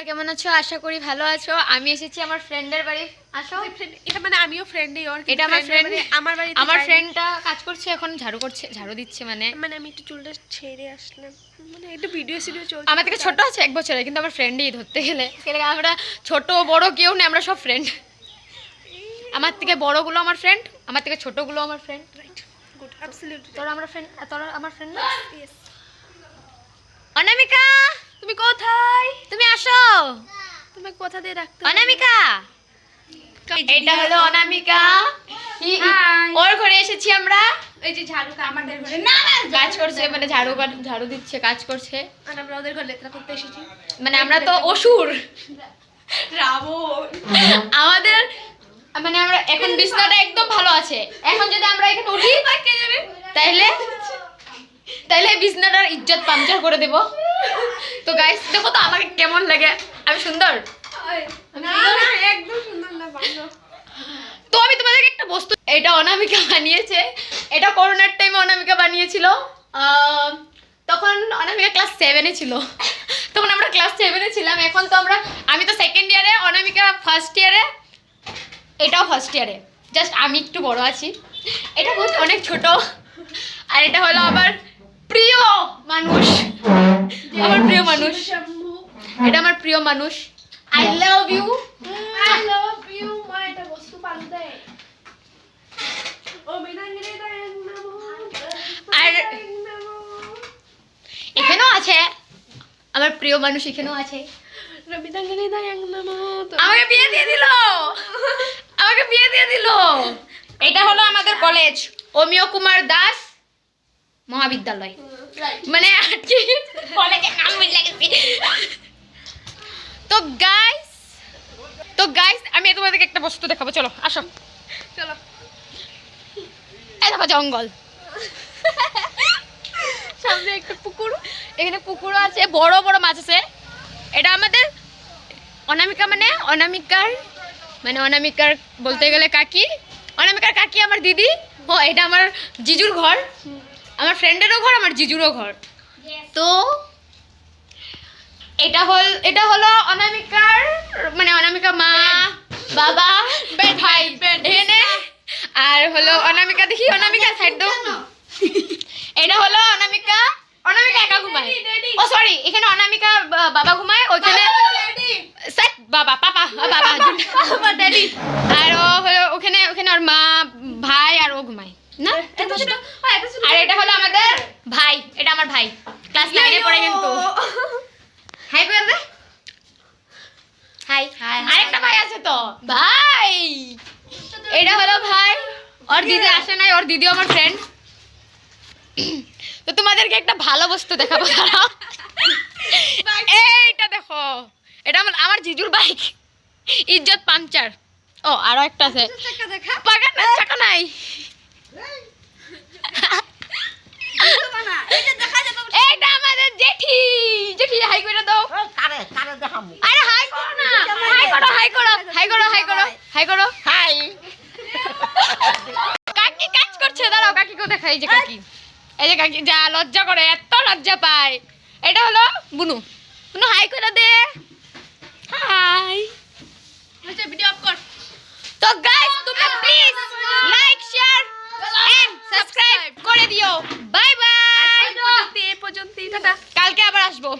তোমরা কেমন আছো? আশা করি ভালো আছো। আমি এসেছি আমার ফ্রেন্ডের বাড়ি। আসো। এটা মানে আমিও ফ্রেন্ডই ওর। এটা আমার ফ্রেন্ড, আমার বাড়িতে আমার ফ্রেন্ডটা কাজ করছে এখন, ঝাড়ু দিচ্ছে মানে আমি একটু চুলটা ছেড়ে আসলাম, মানে একটু ভিডিও চলছে। আমার থেকে ছোট আছে 1 বছরের, কিন্তু আমার ফ্রেন্ডই ধরতে গেলে। আমরা ছোট বড় কেউ নেই, আমরা সব ফ্রেন্ড। আমার থেকে বড়গুলো আমার ফ্রেন্ড, আমার থেকে ছোটগুলো আমার ফ্রেন্ড। Right, good, absolutely. তোরা আমার ফ্রেন্ড না? ইয়েস। অনামিকা, তুমি কোথায়? তুমি আসো। তুমি কোথা দিয়ে রাখতে? অনামিকা, এটা হলো অনামিকা। ওর ঘরে এসেছি আমরা। এই যে ঝাড়ু আমাদের ঘরে না কাজ করছে, মানে ঝাড়ু দিচ্ছে, কাজ করছে। আর আমরা ওদের ঘরে লেখা করতে এসেছি। মানে আমরা তো অসুর, রাবণ আমাদের মানে আমরা এখন বিছনাটা একদম ভালো আছে। এখন যদি আমরা এখানে উঠি তাহলে বিছনাটার ইজ্জত পাংচার করে দেব। তো গাইস দেখো তো আমাকে কেমন লাগে, আমি সুন্দর? না না, একদম সুন্দর না, ভালো। তো আমি তোমাদেরকে একটা বস্তু, এটা অনামিকা বানিয়েছে। এটা করোনার টাইমে অনামিকা বানিয়েছিল। তখন অনামিকা ক্লাস 7-এ ছিল। তখন আমরা ক্লাস 7-এ ছিলাম। এখন তো আমি তো 2nd ইয়ারে, অনামিকা 1st ইয়ারে, এটাও 1st ইয়ারে। জাস্ট আমি একটু বড় আছি। এটা অনেক ছোট। আর এটা হলো আমার প্রিয় মানুষ, আমার প্রিয় মানুষ। এটা আমার প্রিয় মানুষ। I love you, I love you. মা এটা বস্তু পালু দেয়। ও মিনাঙ্গিরে দায় নামো। আর এখানেও আছে আমার প্রিয় মানুষ, এখানেও আছে। রবিদাঙ্গিরে দায় নামো। আমাকে বিয়ে দিয়ে দিল, আমাকে বিয়ে দিয়ে দিল। এটা হলো আমাদের কলেজ, অমিয় কুমার দাস মহাবিদ্যালয়। মানে কলেজের নাম মিলে গেছে। তো গাইস আমি তোমাদেরকে একটা বস্তু দেখাবো, চলো আসো। চলো। এই দেখো জঙ্গল, সামনে একটা পুকুর, এখানে পুকুরও আছে, বড় বড় মাছ আছে। এটা আমাদের অনামিকা, মানে অনামিকার বলতে গেলে কাকি। অনামিকার কাকি আমার দিদি। ও এটা আমার জিজুর ঘর, আমার ফ্রেন্ডেরও ঘর, আমার জিজুরও ঘর। তো এটা হলো অনামিকার, মানে অনামিকা মা বাবা ভাই এখানে। আর হলো অনামিকা, দেখি অনামিকা সাইড দাও। এটা হলো অনামিকা একা ঘুমায়। ও সরি, এখানে অনামিকা বাবা ঘুমায়, ওইখানে বাবা ড্যাডি। আর ও হলো ওখানে ওর মা ভাই আর ও ঘুমায় না। আর এটা হলো আমাদের ভাই, এটা আমার ভাই, ক্লাস 9-এ পড়ে কিন্তু। হাই করে দে, হাই। আরেকটা ভাই আছে তো, ভাই। এটা হলো ভাই, ওর দিদি আসে নাই, ওর দিদিও আমার ফ্রেন্ড। তো তোমাদেরকে একটা ভালো বস্তু দেখাবো, দাঁড়াও। এইটা দেখো, এটা আমার জিজুর বাইক, ইজ্জত পাংচার। ও আরো একটা আছে, পাগানোর চাকা নাই। এইটা আমাদের জেঠি হাই করে দাও। আরে হাই করো না, হাই করো। কাকি কাজ করছে, দাঁড়াও কাকিকেও দেখাই। এই যে কাকি, যা লজ্জা করে, এত লজ্জা পায়। এটা হলো বুনু হাই করে দে, হাই। আচ্ছা ভিডিও অফ কর। তো গাইস তোমরা please like share and subscribe করে দিও। Bye bye. এই পর্যন্ত টাটা। কালকে আবার আসবো।